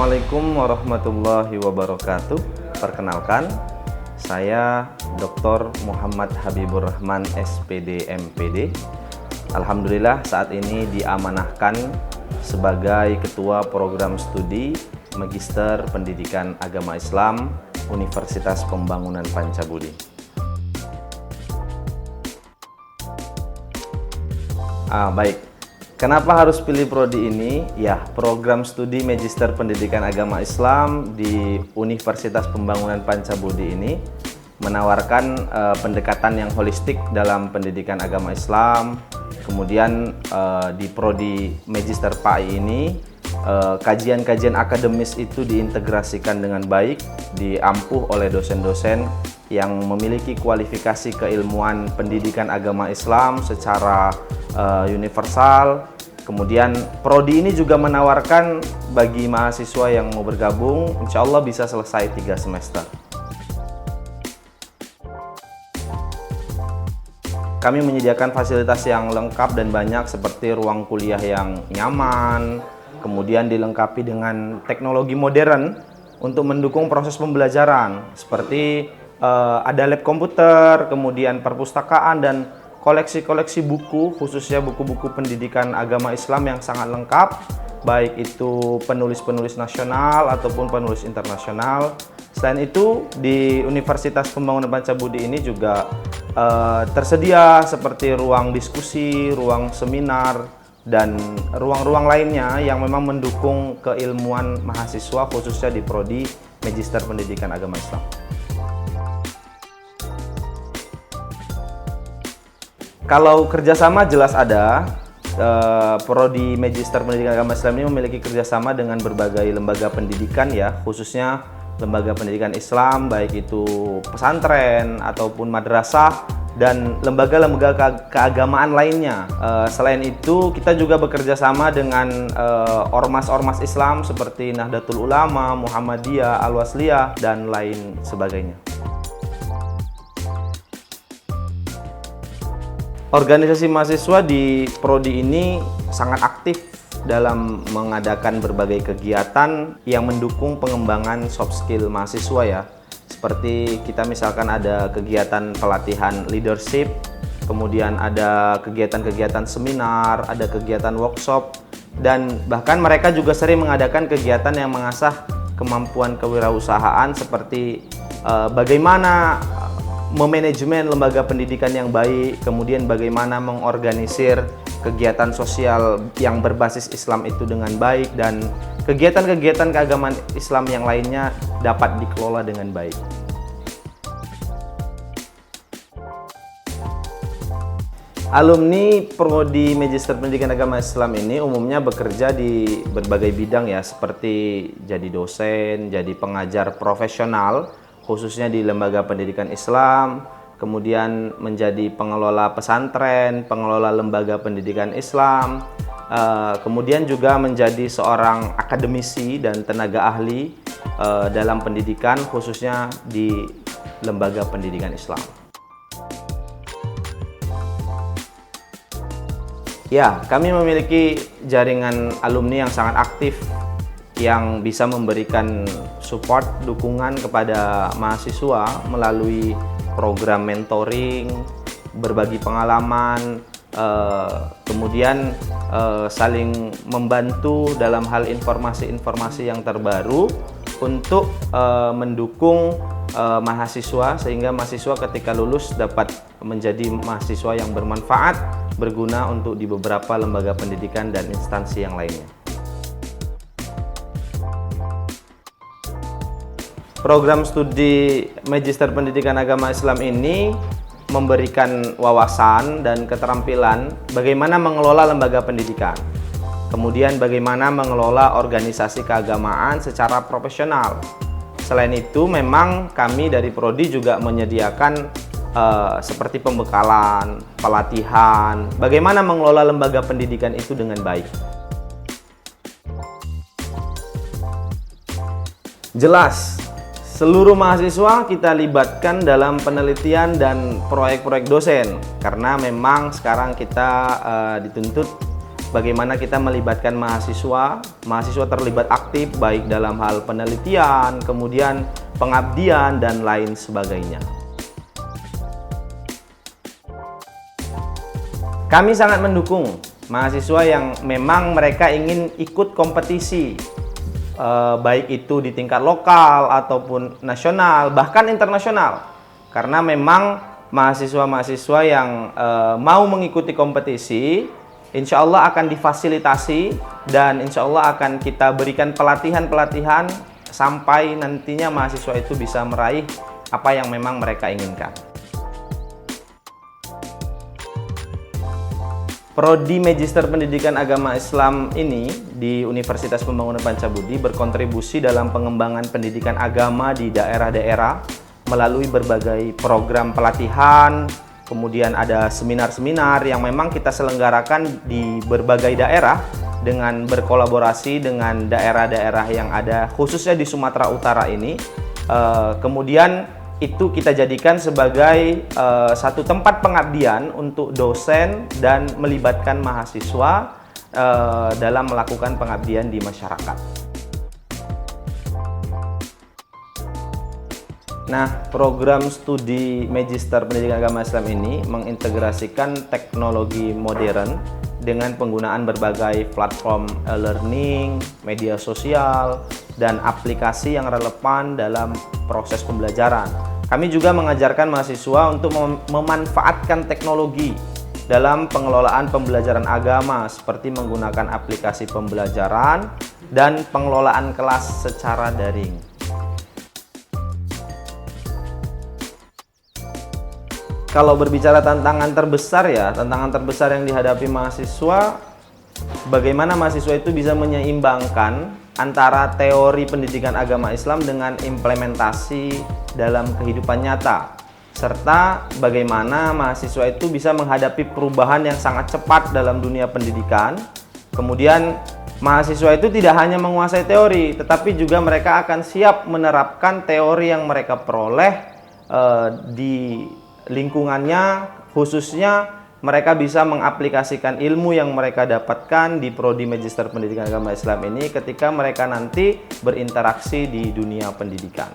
Assalamualaikum warahmatullahi wabarakatuh. Perkenalkan, saya Dr. Muhammad Habibur Rahman, SPD MPD. Alhamdulillah saat ini diamanahkan sebagai Ketua Program Studi Magister Pendidikan Agama Islam Universitas Pembangunan Pancabudi. Baik. Kenapa harus pilih prodi ini? Ya, program studi Magister Pendidikan Agama Islam di Universitas Pembangunan Pancabudi ini menawarkan pendekatan yang holistik dalam pendidikan agama Islam. Kemudian di prodi Magister PAI ini kajian-kajian akademis itu diintegrasikan dengan baik, diampuh oleh dosen-dosen yang memiliki kualifikasi keilmuan pendidikan agama Islam secara universal. Kemudian prodi ini juga menawarkan bagi mahasiswa yang mau bergabung, insya Allah bisa selesai 3 semester. Kami menyediakan fasilitas yang lengkap dan banyak seperti ruang kuliah yang nyaman, kemudian dilengkapi dengan teknologi modern untuk mendukung proses pembelajaran seperti ada lab komputer, kemudian perpustakaan dan koleksi-koleksi buku, khususnya buku-buku pendidikan agama Islam yang sangat lengkap, baik itu penulis-penulis nasional ataupun penulis internasional. Selain itu, di Universitas Pembangunan Pancabudi ini juga tersedia seperti ruang diskusi, ruang seminar, dan ruang-ruang lainnya yang memang mendukung keilmuan mahasiswa khususnya di prodi Magister Pendidikan Agama Islam. Kalau kerjasama jelas ada. Prodi Magister Pendidikan Agama Islam ini memiliki kerjasama dengan berbagai lembaga pendidikan ya, khususnya lembaga pendidikan Islam, baik itu pesantren ataupun madrasah dan lembaga-lembaga keagamaan lainnya. Selain itu, kita juga bekerja sama dengan ormas-ormas Islam seperti Nahdlatul Ulama, Muhammadiyah, Al-Wasliyah, dan lain sebagainya. Organisasi mahasiswa di prodi ini sangat aktif dalam mengadakan berbagai kegiatan yang mendukung pengembangan soft skill mahasiswa ya. Seperti kita misalkan ada kegiatan pelatihan leadership, kemudian ada kegiatan-kegiatan seminar, ada kegiatan workshop, dan bahkan mereka juga sering mengadakan kegiatan yang mengasah kemampuan kewirausahaan seperti bagaimana memanajemen lembaga pendidikan yang baik, kemudian bagaimana mengorganisir kegiatan sosial yang berbasis Islam itu dengan baik, dan kegiatan-kegiatan keagamaan Islam yang lainnya dapat dikelola dengan baik. Alumni prodi Magister Pendidikan Agama Islam ini umumnya bekerja di berbagai bidang ya, seperti jadi dosen, jadi pengajar profesional, khususnya di lembaga pendidikan Islam, kemudian menjadi pengelola pesantren, pengelola lembaga pendidikan Islam, kemudian juga menjadi seorang akademisi dan tenaga ahli dalam pendidikan, khususnya di lembaga pendidikan Islam. Ya, kami memiliki jaringan alumni yang sangat aktif yang bisa memberikan support, dukungan kepada mahasiswa melalui program mentoring, berbagi pengalaman, kemudian saling membantu dalam hal informasi-informasi yang terbaru untuk mendukung mahasiswa sehingga mahasiswa ketika lulus dapat menjadi mahasiswa yang bermanfaat, berguna untuk di beberapa lembaga pendidikan dan instansi yang lainnya. Program studi Magister Pendidikan Agama Islam ini memberikan wawasan dan keterampilan bagaimana mengelola lembaga pendidikan, kemudian bagaimana mengelola organisasi keagamaan secara profesional. Selain itu, memang kami dari prodi juga menyediakan seperti pembekalan, pelatihan, bagaimana mengelola lembaga pendidikan itu dengan baik. Jelas, seluruh mahasiswa kita libatkan dalam penelitian dan proyek-proyek dosen, karena memang sekarang kita dituntut bagaimana kita melibatkan mahasiswa terlibat aktif baik dalam hal penelitian, kemudian pengabdian, dan lain sebagainya. Kami sangat mendukung mahasiswa yang memang mereka ingin ikut kompetisi, baik itu di tingkat lokal ataupun nasional, bahkan internasional. Karena memang mahasiswa-mahasiswa yang mau mengikuti kompetisi, insya Allah akan difasilitasi dan insya Allah akan kita berikan pelatihan-pelatihan sampai nantinya mahasiswa itu bisa meraih apa yang memang mereka inginkan. Prodi Magister Pendidikan Agama Islam ini di Universitas Pembangunan Pancabudi berkontribusi dalam pengembangan pendidikan agama di daerah-daerah melalui berbagai program pelatihan, kemudian ada seminar-seminar yang memang kita selenggarakan di berbagai daerah dengan berkolaborasi dengan daerah-daerah yang ada khususnya di Sumatera Utara ini. Kemudian itu kita jadikan sebagai satu tempat pengabdian untuk dosen dan melibatkan mahasiswa dalam melakukan pengabdian di masyarakat. Nah, program studi Magister Pendidikan Agama Islam ini mengintegrasikan teknologi modern dengan penggunaan berbagai platform e-learning, media sosial, dan aplikasi yang relevan dalam proses pembelajaran. Kami juga mengajarkan mahasiswa untuk memanfaatkan teknologi dalam pengelolaan pembelajaran agama seperti menggunakan aplikasi pembelajaran dan pengelolaan kelas secara daring. Kalau berbicara tantangan terbesar tantangan terbesar yang dihadapi mahasiswa, bagaimana mahasiswa itu bisa menyeimbangkan antara teori pendidikan agama Islam dengan implementasi dalam kehidupan nyata, serta bagaimana mahasiswa itu bisa menghadapi perubahan yang sangat cepat dalam dunia pendidikan. Kemudian mahasiswa itu tidak hanya menguasai teori, tetapi juga mereka akan siap menerapkan teori yang mereka peroleh di lingkungannya, khususnya mereka bisa mengaplikasikan ilmu yang mereka dapatkan di Prodi Magister Pendidikan Agama Islam ini ketika mereka nanti berinteraksi di dunia pendidikan.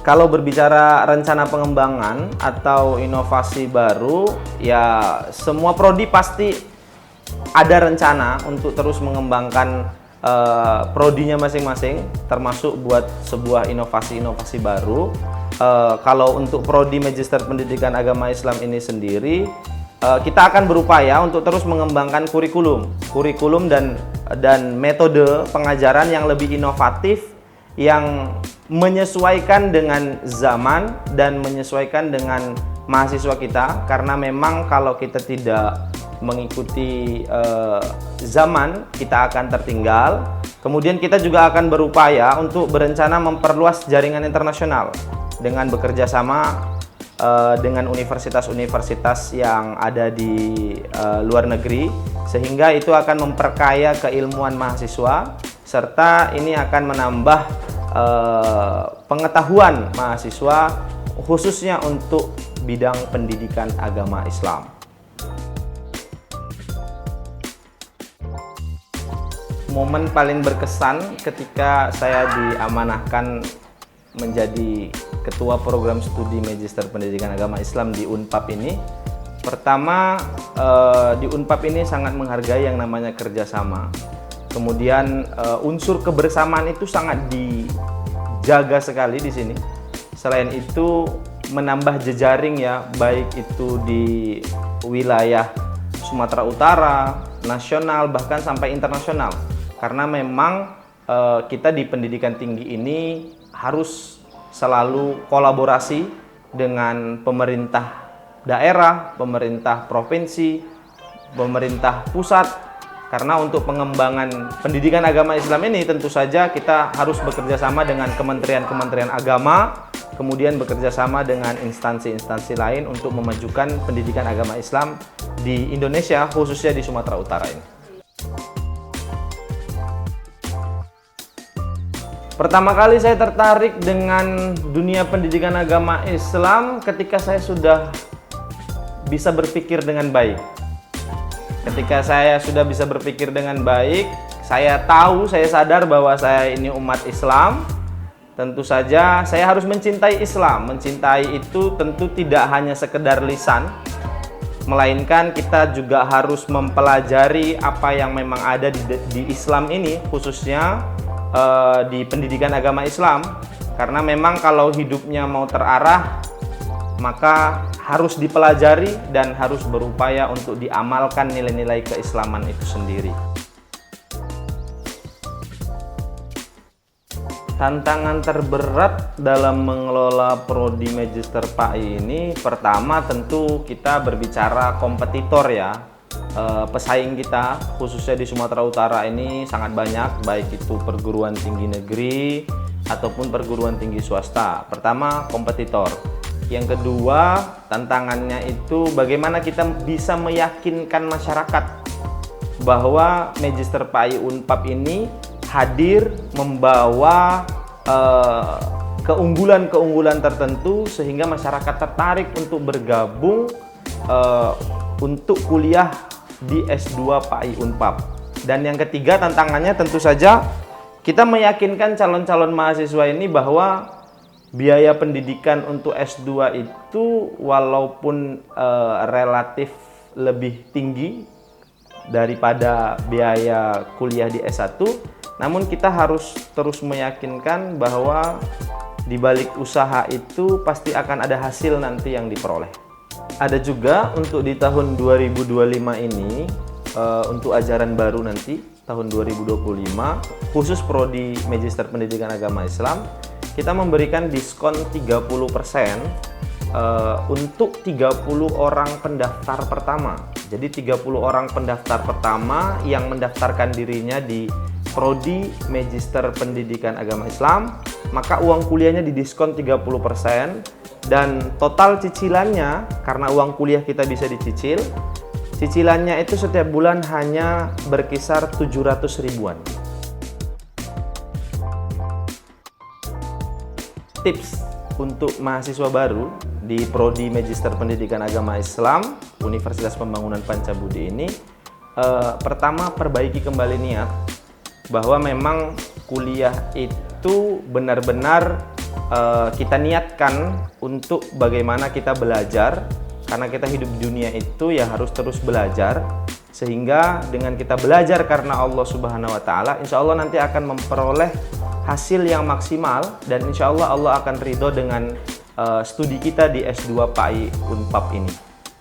Kalau berbicara rencana pengembangan atau inovasi baru, ya semua prodi pasti ada rencana untuk terus mengembangkan prodinya masing-masing, termasuk buat sebuah inovasi-inovasi baru. Kalau untuk Prodi Magister Pendidikan Agama Islam ini sendiri, kita akan berupaya untuk terus mengembangkan kurikulum dan metode pengajaran yang lebih inovatif, yang menyesuaikan dengan zaman dan menyesuaikan dengan mahasiswa kita. Karena memang kalau kita tidak mengikuti zaman, kita akan tertinggal. Kemudian kita juga akan berupaya untuk berencana memperluas jaringan internasional dengan bekerja sama dengan universitas-universitas yang ada di luar negeri, sehingga itu akan memperkaya keilmuan mahasiswa, serta ini akan menambah pengetahuan mahasiswa khususnya untuk bidang pendidikan agama Islam. Momen paling berkesan ketika saya diamanahkan menjadi ketua program studi Magister Pendidikan Agama Islam di Unpad ini. Pertama, di Unpad ini sangat menghargai yang namanya kerjasama. Kemudian unsur kebersamaan itu sangat dijaga sekali di sini. Selain itu menambah jejaring ya, baik itu di wilayah Sumatera Utara, nasional, bahkan sampai internasional. Karena memang kita di pendidikan tinggi ini harus selalu kolaborasi dengan pemerintah daerah, pemerintah provinsi, pemerintah pusat. Karena untuk pengembangan pendidikan agama Islam ini tentu saja kita harus bekerja sama dengan kementerian-kementerian agama, kemudian bekerja sama dengan instansi-instansi lain untuk memajukan pendidikan agama Islam di Indonesia, khususnya di Sumatera Utara ini. Pertama kali saya tertarik dengan dunia pendidikan agama Islam ketika saya sudah bisa berpikir dengan baik. Ketika saya sudah bisa berpikir dengan baik, saya tahu, saya sadar bahwa saya ini umat Islam. Tentu saja saya harus mencintai Islam. Mencintai itu tentu tidak hanya sekedar lisan, melainkan kita juga harus mempelajari apa yang memang ada di Islam ini, khususnya di pendidikan agama Islam. Karena memang kalau hidupnya mau terarah, maka harus dipelajari dan harus berupaya untuk diamalkan nilai-nilai keislaman itu sendiri. Tantangan terberat dalam mengelola prodi Magister PAI ini, pertama tentu kita berbicara kompetitor ya. Pesaing kita khususnya di Sumatera Utara ini sangat banyak, baik itu perguruan tinggi negeri ataupun perguruan tinggi swasta. Pertama, kompetitor. Yang kedua, tantangannya itu bagaimana kita bisa meyakinkan masyarakat bahwa Magister PAI Unpap ini hadir membawa keunggulan-keunggulan tertentu sehingga masyarakat tertarik untuk bergabung untuk kuliah di S2 PAI Unpap. Dan yang ketiga, tantangannya tentu saja kita meyakinkan calon-calon mahasiswa ini bahwa biaya pendidikan untuk S2 itu walaupun relatif lebih tinggi daripada biaya kuliah di S1, namun kita harus terus meyakinkan bahwa di balik usaha itu pasti akan ada hasil nanti yang diperoleh. Ada juga untuk di tahun 2025 ini, untuk ajaran baru nanti, tahun 2025, khusus Prodi Magister Pendidikan Agama Islam, kita memberikan diskon 30% untuk 30 orang pendaftar pertama. Jadi 30 orang pendaftar pertama yang mendaftarkan dirinya di Prodi Magister Pendidikan Agama Islam, maka uang kuliahnya didiskon 30% dan total cicilannya, karena uang kuliah kita bisa dicicil, cicilannya itu setiap bulan hanya berkisar 700 ribuan. Tips untuk mahasiswa baru di Prodi Magister Pendidikan Agama Islam Universitas Pembangunan Pancabudi ini, pertama, perbaiki kembali niat bahwa memang kuliah itu benar-benar kita niatkan untuk bagaimana kita belajar, karena kita hidup di dunia itu ya harus terus belajar, sehingga dengan kita belajar karena Allah Subhanahu wa Ta'ala, insya Allah nanti akan memperoleh hasil yang maksimal, dan insya Allah Allah akan ridho dengan studi kita di S2 PAI Unpap ini.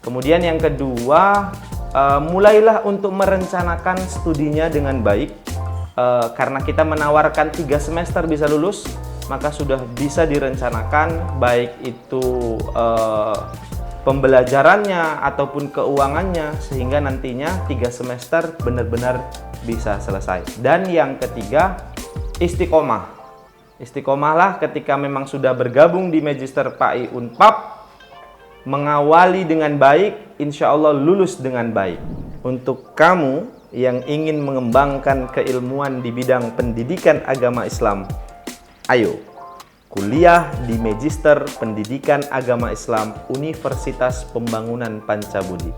Kemudian yang kedua, mulailah untuk merencanakan studinya dengan baik, karena kita menawarkan 3 semester bisa lulus, maka sudah bisa direncanakan baik itu pembelajarannya ataupun keuangannya, sehingga nantinya 3 semester benar-benar bisa selesai. Dan yang ketiga, istiqomah. Istiqomahlah ketika memang sudah bergabung di Magister PAI Unpap, mengawali dengan baik, insya Allah lulus dengan baik. Untuk kamu yang ingin mengembangkan keilmuan di bidang pendidikan agama Islam, ayo kuliah di Magister Pendidikan Agama Islam Universitas Pembangunan Pancabudi.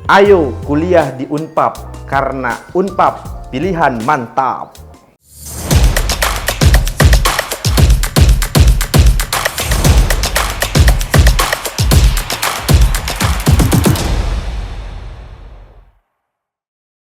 Ayo kuliah di Unpap, karena Unpap pilihan mantap.